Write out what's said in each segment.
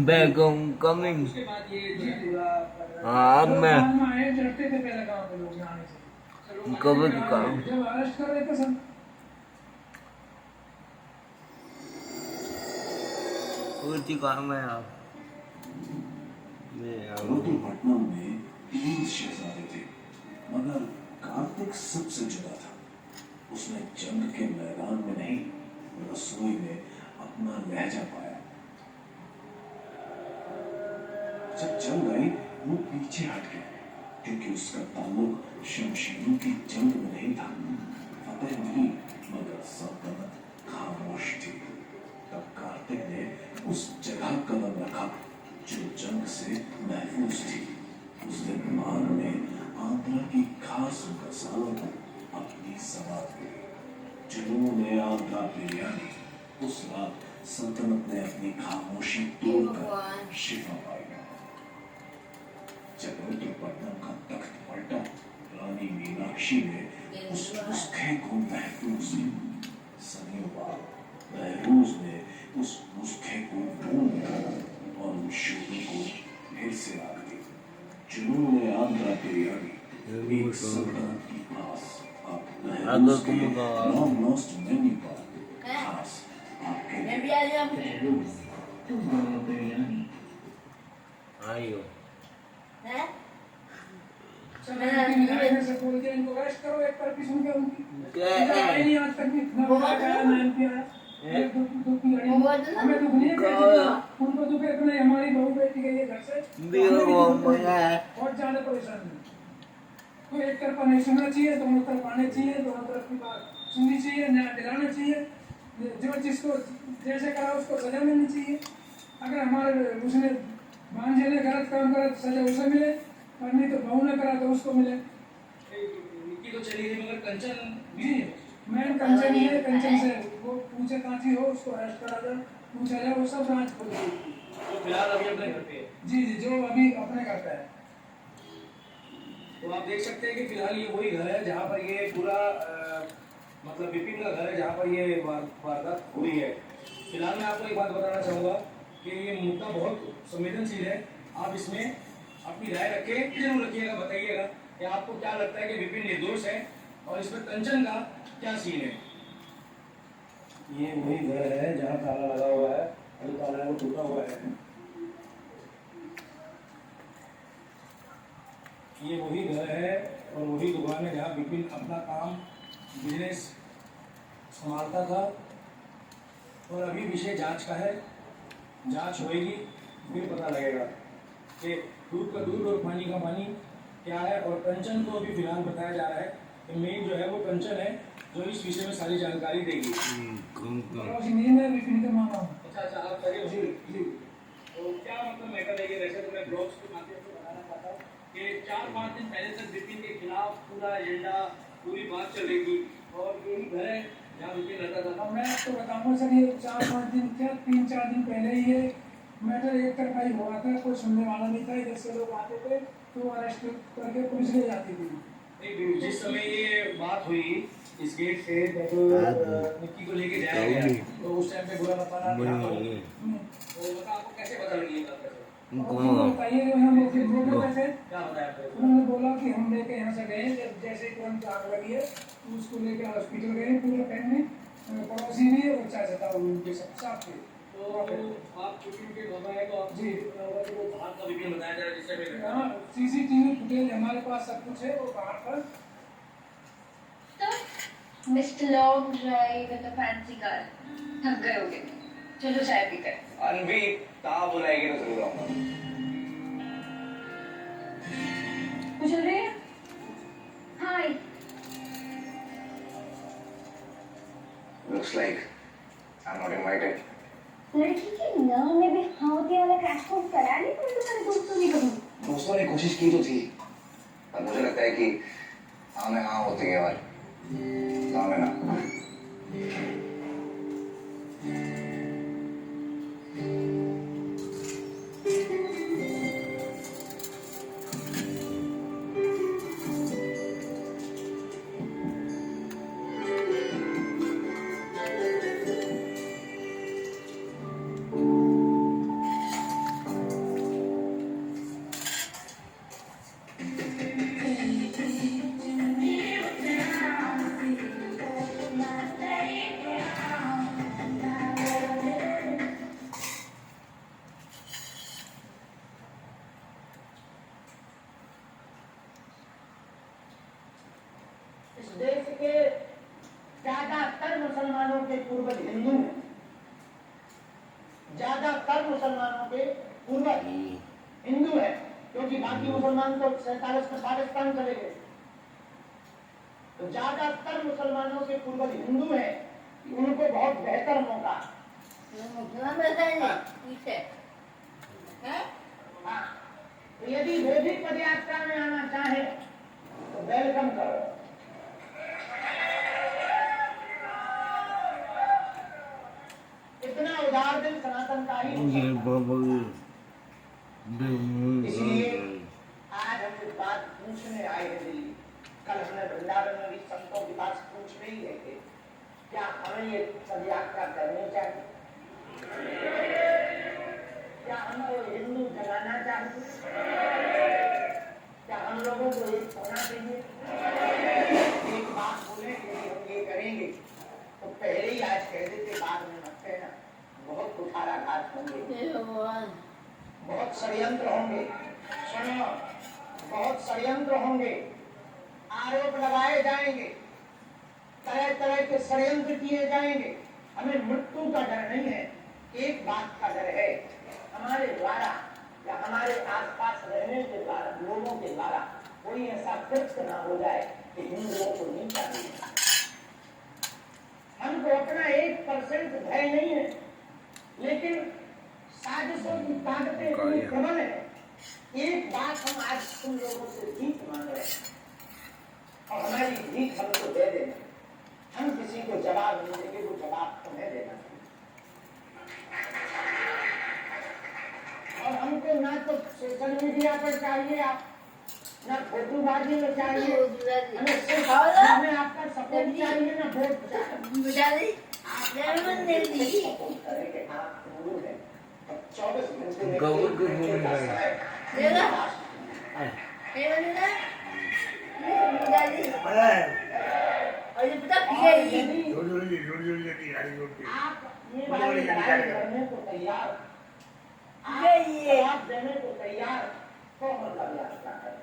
बैगम coming. हाँ अब मैं कब का कुर्ती काम है आप रोटी पटना में 3 शहजादे थे, मगर कार्तिक सबसे जुदा था। उसने जंग के मैदान में नहीं, रसोई में अपना लहजा पाया। जब जंग आई, वो पीछे हट गया, क्योंकि उसका ताल्लुक शमशीरों की जंग में नहीं था। फतेह मिली, मगर सल्तनत खामोश थी। तब कार्तिक ने उस जगह कदम रखा जो जंग से महफूज थी। उस दिन मान ने आंध्रा की खास गजालों को अपनी सवार दी। जुनून ने आंध्रा बिरयानी। उस रात सल्तनत ने अपनी खामोशी तोड़कर शिफा पाई। जब रुद्रपट्टनम का तख्त पलटा, रानी मीनाक्षी ने उस नुस्खे को महफूज किया। सदियों बाद बहरूज ने उस नुस्खे को ढूंढा और उन शोरों को फिर से रख दी। जुनून ने आंध्रा बिरयानी एक सल्तनत की पास अब बहरूज के लॉन्ग लॉस्ट मेन्यू पर खास आपके लिए बहरूज बिरयानी। आयो हैं? से बोल के इनको रेस्ट करो, एक पर किस्म के उनकी क्या नहीं आज तक इतना लगाया नाम किया हमें दुख नहीं है उनको दुख है कि नहीं हमारी बहू बेटी गई है घर से बहुत ज्यादा परेशान है। तो एक तरफा नहीं सुनना चाहिए, दोनों तरफ आने चाहिए, दोनों तरफ की बात सुननी चाहिए, न्याय दिलाना चाहिए। जो जिसको जैसे करा उसको सजा मिलनी चाहिए। अगर हमारे उसने भांजे ने गलत काम करा तो सजा उसे मिले, और नहीं तो बहू ने करा तो उसको मिले। निक्की तो चली गई मगर कंचन जी मैन कंचन ही है, कंचन से वो पूछे कांची हो उसको अरेस्ट करा जाए, पूछा जाए, वो सब जांच हो जाएगी। तो फिलहाल अभी अपने घर पे है। जी जी जो अभी अपने करता है। तो आप देख सकते हैं कि फिलहाल ये वही घर है जहाँ पर ये पूरा मतलब विपिन का घर है जहाँ पर ये वारदात हुई है। फिलहाल मैं आपको एक बात बताना चाहूँगा कि ये मुद्दा बहुत संवेदनशील है। आप इसमें अपनी राय रखें, जरूर रखिएगा, बताइएगा कि आपको क्या लगता है कि विपिन निर्दोष है और इसमें कंचन का क्या सीन है। ये वही घर है जहाँ ताला लगा हुआ है, अभी ताला वो टूटा हुआ है। ये वही घर है और वही दुकान है जहाँ विपिन अपना काम बिजनेस संभालता था। और अभी विषय जांच का है, जांच होएगी फिर पता लगेगा कि दूध का दूध और पानी का पानी क्या है। और कंचन को अभी फिलहाल बताया जा रहा है कि मेन जो है वो कंचन है जो इस विषय में सारी जानकारी देगी। अच्छा अच्छा आप करिए जी जी। तो क्या मतलब मैटर है ये, वैसे तो मैं ब्लॉग्स के माध्यम से बताना चाहता हूँ कि 4-5 दिन पहले तक विपिन के खिलाफ पूरा एजेंडा पूरी बात चलेगी और यही घर है जहाँ विपिन रहता था। अब मैं आपको बताऊंगा सर, ये 4-5 दिन क्या 3-4 दिन पहले ही ये मैटर एक तरफा ही हुआ था, कोई सुनने वाला नहीं था। इधर से लोग आते थे तो अरेस्ट करके पुलिस ले जाती थी। जिस समय ये बात हुई इस गेट से जब निक्की को लेके जाया गया तो उस टाइम पे बुरा बताना तो बता आपको कैसे पता लगी ये बात? बताइए हम लोग कैसे क्या बताया आपको? उन्होंने बोला कि हम लेके यहाँ से गए, जैसे तुरंत आग लगी है उसको लेके हॉस्पिटल गए, पूरे फैमिली पड़ोसी भी और चाचा था उनके सब साथ थे। तो आप विपिन के बाबा है तो आप जी होगा कि वो बाहर का विपिन बताया जा रहा है जिससे हाँ सीसीटीवी फुटेज हमारे पास सब कुछ है, वो बाहर पर। Mister long drive in the fancy car, थक गए होगे, चलो चाय पीते हैं। अनवी कहाँ बुलाएगी तो जरूर आऊंगा। चल रहे हैं? हाय। Looks like I'm not invited. लड़की के नाम में भी हाँ होती वाला क्रैश कोर्स करा नहीं तुमने तुम्हारे दोस्तों ने कभी? दोस्तों ने कोशिश की तो थी, पर मुझे लगता है कि हाँ में हाँ होती है और ना में ना। देश के ज्यादातर मुसलमानों के पूर्वज हिंदू हैं। ज्यादातर मुसलमानों के पूर्वज हिंदू है, क्योंकि बाकी मुसलमान तो 47 में पाकिस्तान चले गए। तो ज्यादातर मुसलमानों के पूर्वज हिंदू हैं, उनको बहुत बेहतर मौका। हाँ, तो यदि वे भी पदयात्रा में आना चाहे तो वेलकम करो। इतना उदार दिल सनातन का ही इसलिए आज हम इस बात पूछने आए हैं दिल्ली। कल हमने वृंदावन में भी संतों के पास पूछने ही गए थे, क्या हमें ये पदयात्रा करनी चाहिए, क्या हमको हिंदू जगाना चाहिए, क्या हम लोगों को एक होना चाहिए। एक बात बोले कि हम ये करेंगे तो पहले ही आज कह देते, बाद में मत कहना। बहुत कुठाराघात होंगे, बहुत षड्यंत्र होंगे। सुनो, बहुत षड्यंत्र होंगे, आरोप लगाए जाएंगे, तरह तरह के षड्यंत्र किए जाएंगे। हमें मृत्यु का डर नहीं है, एक बात का डर है, हमारे द्वारा या हमारे आसपास रहने के द्वारा, लोगों के द्वारा कोई ऐसा कृत्य न हो जाए कि हिंदुओं को नीचा दिया। हमको अपना 1% भय नहीं है, लेकिन साजिशों की ताकतें इतनी प्रबल है। एक बात हम आज तुम लोगों से भीख मांग रहे हैं, और हमारी भीख हमको दे देना। हम किसी को जवाब नहीं देंगे, वो जवाब तुम्हें देना। और हमको ना तो सोशल मीडिया पर चाहिए आप, ना फोटोबाजी में चाहिए, हमें सिर्फ हमें आपका सपोर्ट चाहिए, ना वोट चाहिए। आप 24 घंटे आप ये वाली लड़ाई लड़ने को तैयार, आप देने को तैयार, तो मतलब यात्रा करें।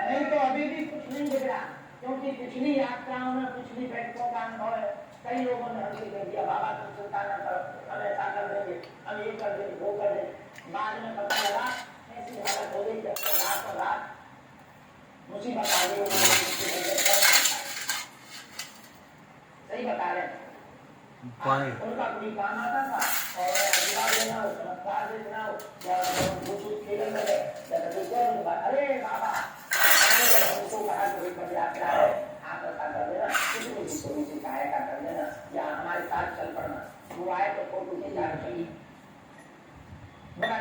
नहीं तो अभी भी कुछ नहीं बिगड़ा, क्योंकि पिछली यात्राओं में पिछली बैठकों का अनुभव है। कई लोगों ने हमसे कह दिया, बाबा तुम चिंता न करो, हम ऐसा कर देंगे, हम ये कर देंगे, वो कर देंगे। बाद में पता लगा ऐसी हालत हो गई, जब रात और रात मुसीबत आ गई। सही बता रहे हैं, उनका कोई काम आता था और अधिकार देना हो, चमत्कार देना हो, या कुछ खेलने लगे, अरे बाबा हमको कहा कोई पदयात्रा है, आप ऐसा कर देना, किसी को सहायता कर देना, या हमारे साथ चल पड़ना। वो आए तो फोटो खींचा चाहिए, बड़ा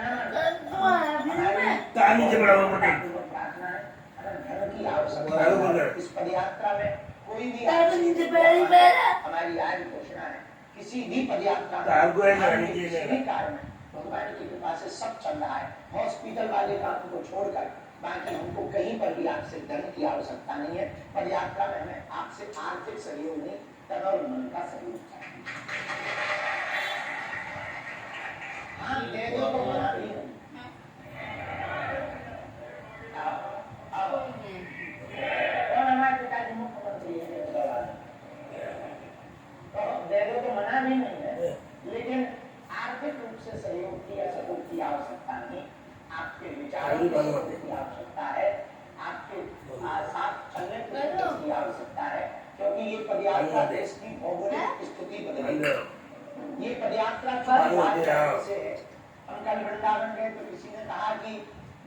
प्रार्थना है, अगर धर्म की आवश्यकता है इस पदयात्रा में कोई भी हमारी आज घोषणा है, किसी भी पदयात्रा किसी भी कारण भगवान की कृपा से सब चल रहा है। हॉस्पिटल वाले काम को छोड़कर बाकी हमको कहीं पर भी आपसे धन की आवश्यकता नहीं है। पदयात्रा में हमें आपसे आर्थिक सहयोग नहीं, तन और मन का सहयोग चाहिए। हाँ दे दो तो मना भी नहीं। और हमारे पिताजी मुख्यमंत्री है, तो दे दो तो मना भी नहीं है, लेकिन आर्थिक रूप से सहयोग की या सपोर्ट की आवश्यकता नहीं। आपके विचारों की आवश्यकता है, आपके साथ चलने की आवश्यकता है, क्योंकि ये पदयात्रा देश की भौगोलिक स्थिति बदलेगी। ये पदयात्रा से है। हम कल वृंदावन गए तो किसी ने कहा कि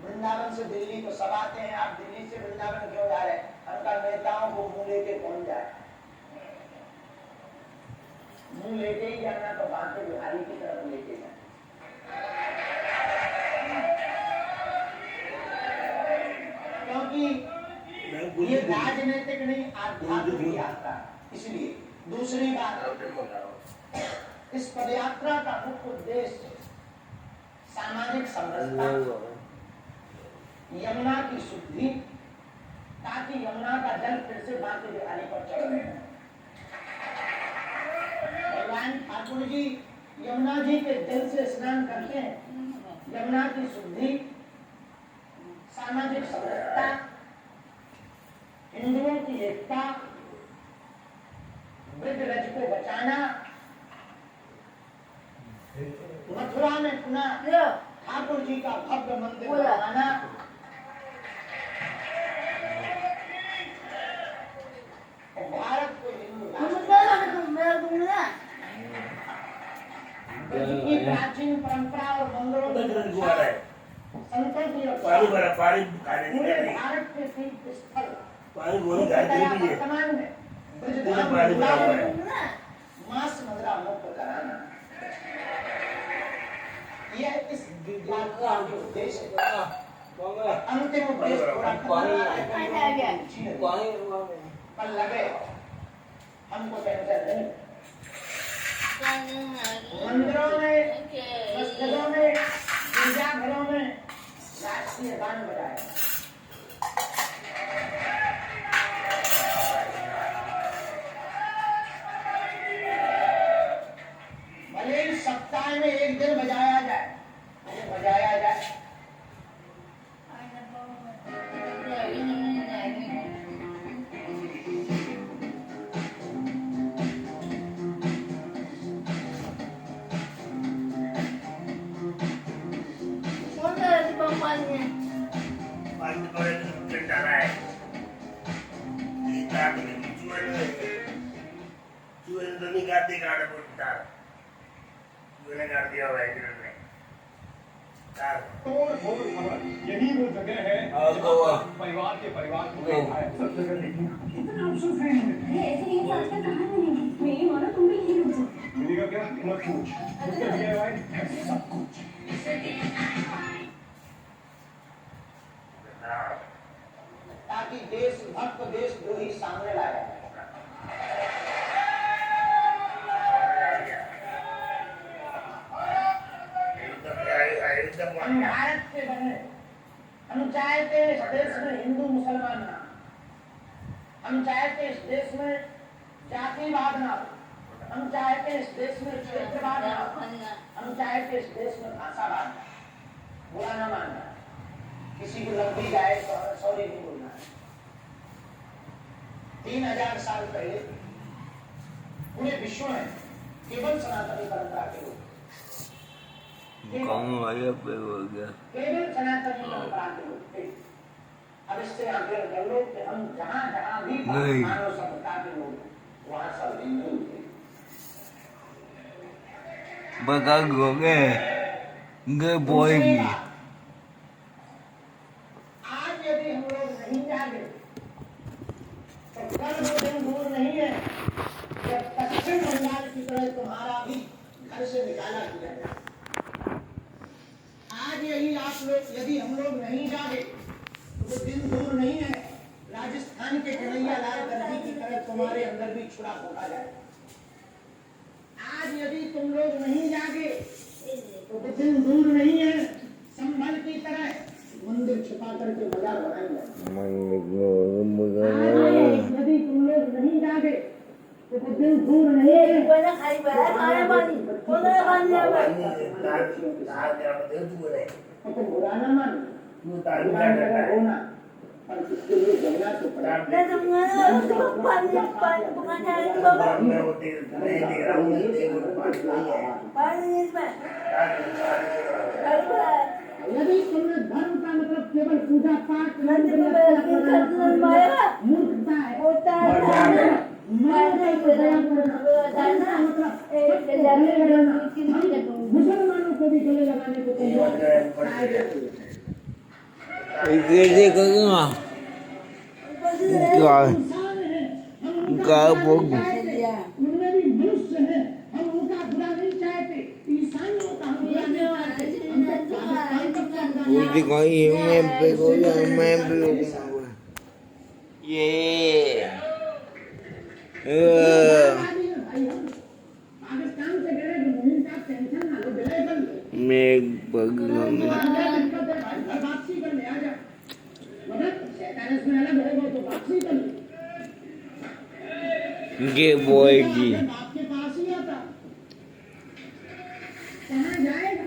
वृंदावन से दिल्ली तो सब आते हैं, आप दिल्ली से वृंदावन क्यों जा रहे हैं? हमका नेताओं को मुंह लेके कौन जाए, मुंह लेके ही जाना तो बांके बिहारी की तरफ लेके जाए। क्योंकि ये राजनीतिक नहीं, आध्यात्मिक यात्रा। इसलिए दूसरी बात, इस पदयात्रा का मुख्य उद्देश्य सामाजिक समरसता, यमुना की शुद्धि, ताकि यमुना का जल फिर से बांके बिहारी पर चढ़ रहे। भगवान ठाकुर जी यमुना जी के जल से स्नान करते हैं। यमुना की शुद्धि, सामाजिक समरसता, हिंदुओं की एकता, वृद्धरज को बचाना, मथुरा में पुनः ठाकुर जी का भव्य मंदिर बनाना, और भारत को हिंदू राष्ट्र की प्राचीन परंपरा और मंदिरों की रक्षा, संतों की रक्षा, पूरे भारत के तीर्थ स्थल वर्तमान में मास मदिरा मुक्त कराना, यह इस यात्रा के उद्देश्य अंतिम उद्देश्य पूरा करना पर लगे हमको टेंशन नहीं। मंदिरों में, मस्जिदों में, गिरजाघरों में राष्ट्रीय गान बजाए, भले ही सप्ताह में एक दिन बजाया जाए, बजाया जाए। तोड़ फोड़ खबर, यही वो जगह है जहाँ परिवार के परिवार को देखा है। सब जगह देखना कितना अफसोस है हमें। ऐसे नहीं तो आजकल कहाँ मिलेगी? मेरी मानो तुम भी यही रुक जाओ। मिलेगा क्या? मत पूछ। उसका DIY है सब कुछ। ताकि देश भक्त देशद्रोही सामने लाया। हम भारत के बने, हम चाहते इस देश में हिंदू मुसलमान ना, हम चाहते इस देश में जातिवाद ना, हम चाहते इस देश में क्षेत्रवाद ना, हम चाहते इस देश में भाषावाद ना, बुरा ना मानना, किसी को लग भी जाए तो सॉरी नहीं बोलना है। 3000 साल पहले पूरे विश्व में केवल सनातनी परंपरा के लोग, कौन वाले पे हो गया केवल सनातनी परंपरा के लोग थे। अब इससे आगे कर लो कि हम जहाँ जहाँ भी मानव सभ्यता के लोग वहाँ सब हिंदू थे। बता गोगे गे बोएगी। आज यदि हम लोग नहीं जागे तो कल वो दिन दूर नहीं है जब पश्चिम बंगाल की तरह तुम्हारा भी घर से निकाला किया जाए। आज यही आप लोग यदि हम लोग नहीं जागे तो वो दिन दूर नहीं है राजस्थान के कन्हैया लाल दर्जी की तरह तुम्हारे अंदर भी छुड़ा खोला जाए। आज यदि तुम लोग नहीं जागे तो वो दिन दूर नहीं है संभल की तरह मंदिर छिपा करके बाजार बनाएंगे। यदि तुम लोग नहीं जागे तो वो दिन दूर नहीं है तो बुरा न मान होना पर इसके लिए जगना तो यदि तुमने धर्म का मतलब केवल पूजा पाठ मूर्खता है मुसलमानों को भी गले लगाने को कैसे करूँगा उनमें भी मनुष्य है, हम उनका बुरा नहीं चाहते, ईसाइयों का हम बुरा नहीं चाहते। उसी कहीं मैं पे को मैं भी ये पाकिस्तान से गए तो मुहिम का टेंशन ना लो, गए बन मैं भगवान वापसी कर ले आजा, मगर शैतानियत में अलग हो तो वापसी कर ले। गे बोएगी आपके पास ही आता, कहाँ जाएगा?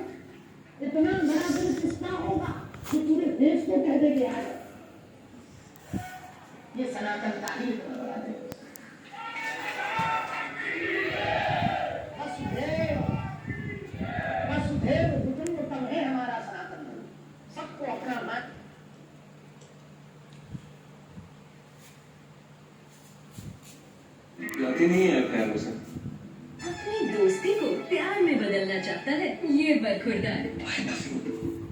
इतना बड़ा दिल किसका होगा कि पूरे देश को कह दे के आएगा। ये सनातन का ही बनाते हैं। वसुधैव वसुधैव कुटुंबकम है हमारा सनातन धर्म, सबको अपना मान। लाती नहीं है प्यार उसे। अपनी दोस्ती को प्यार में बदलना चाहता है ये बरखुरदार।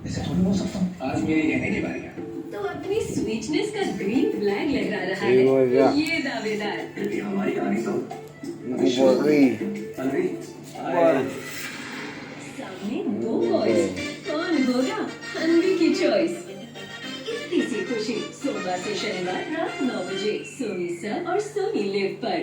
ऐसे थोड़ी हो सकता हूँ। आज मेरी कहने की बारी है। तो अपनी स्वीटनेस का ग्रीन फ्लैग लहरा रहा ये हो गया। है ये दावेदार। क्योंकि हमारी कहानी तो बकरी अनरी सामने दो बॉयज, कौन होगा अनवी की चॉइस। इतनी सी खुशी सोमवार से शनिवार रात 9 बजे सोनी सब और सोनी लिव पर।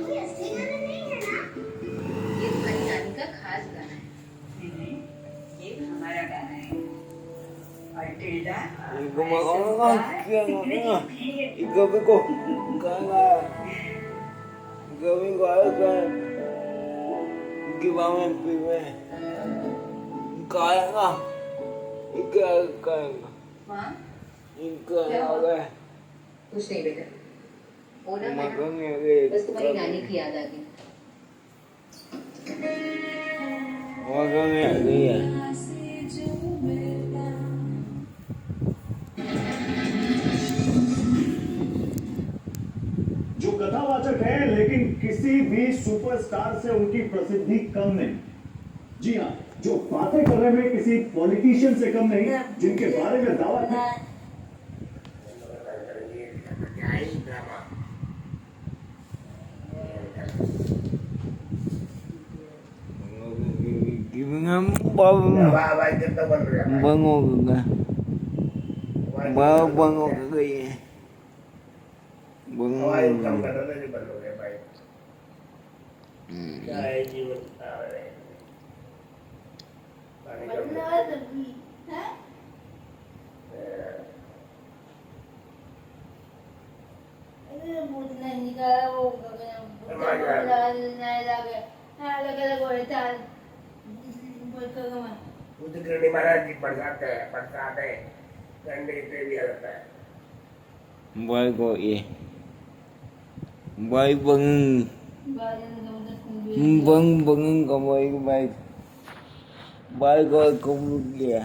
ये तुम्हारी नानी का खास गाना है। ये हमारा गाना है। और tilde Ibu makan kian mana? Ibu beko kana. Ibu beko kan. Ibu bangun piwe. Kaya na. Ibu kaya. माँ Ibu apa? कुछ नहीं बेटा, वो ना मैं Makan ni बस तुम्हारी नानी की याद आ गई। Makan ni ya. जो कथावाचक है लेकिन किसी भी सुपरस्टार से उनकी प्रसिद्धि कम नहीं। जी हाँ, जो बातें कर रहे हैं किसी पॉलिटिशियन से कम नहीं, जिनके बारे में दावा है। Gimana bang? Bangun ke? Bangun ke ya? Bangun. उदगिरणी महाराज जी बरसाते हैं, बरसात है, ठंडी पे भी आता है। Baik kok ya. Baik bang. Bang bangun kamu baik baik. Baik kok kamu ya.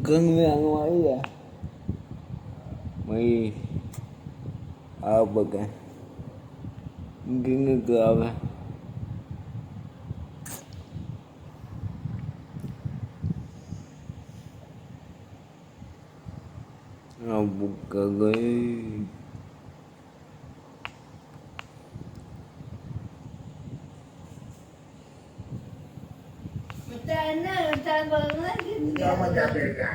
Gang में आंगन ya. Mai apa kan? Gini ke apa? Buka gay. क्या मजा देगा?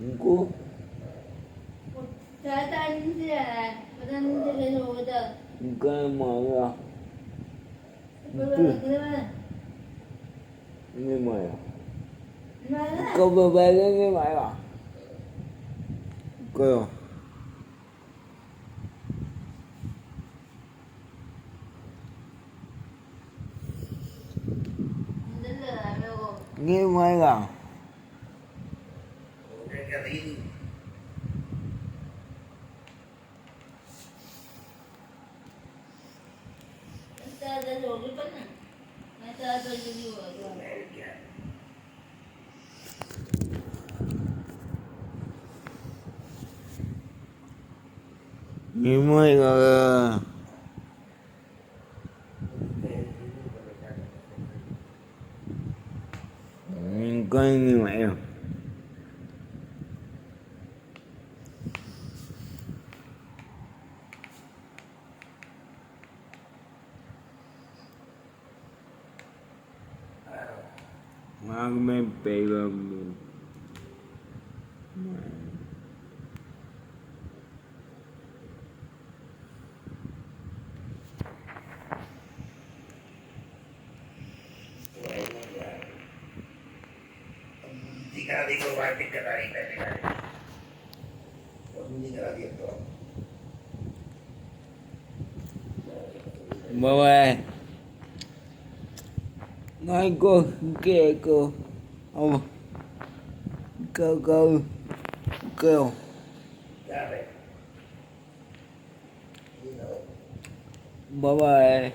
Engkau bukan Maya. Ini Maya. Kau berbalik ni Maya. Kau. Ni Maya. Ni Maya. Kau ni Maya. Mag may pega mo. करा दी कोई बात दिक्कत आ रही है करा दिया तो Bye-bye. Nói cô kìa cô. Ông cô kêu. क्या है Bye-bye.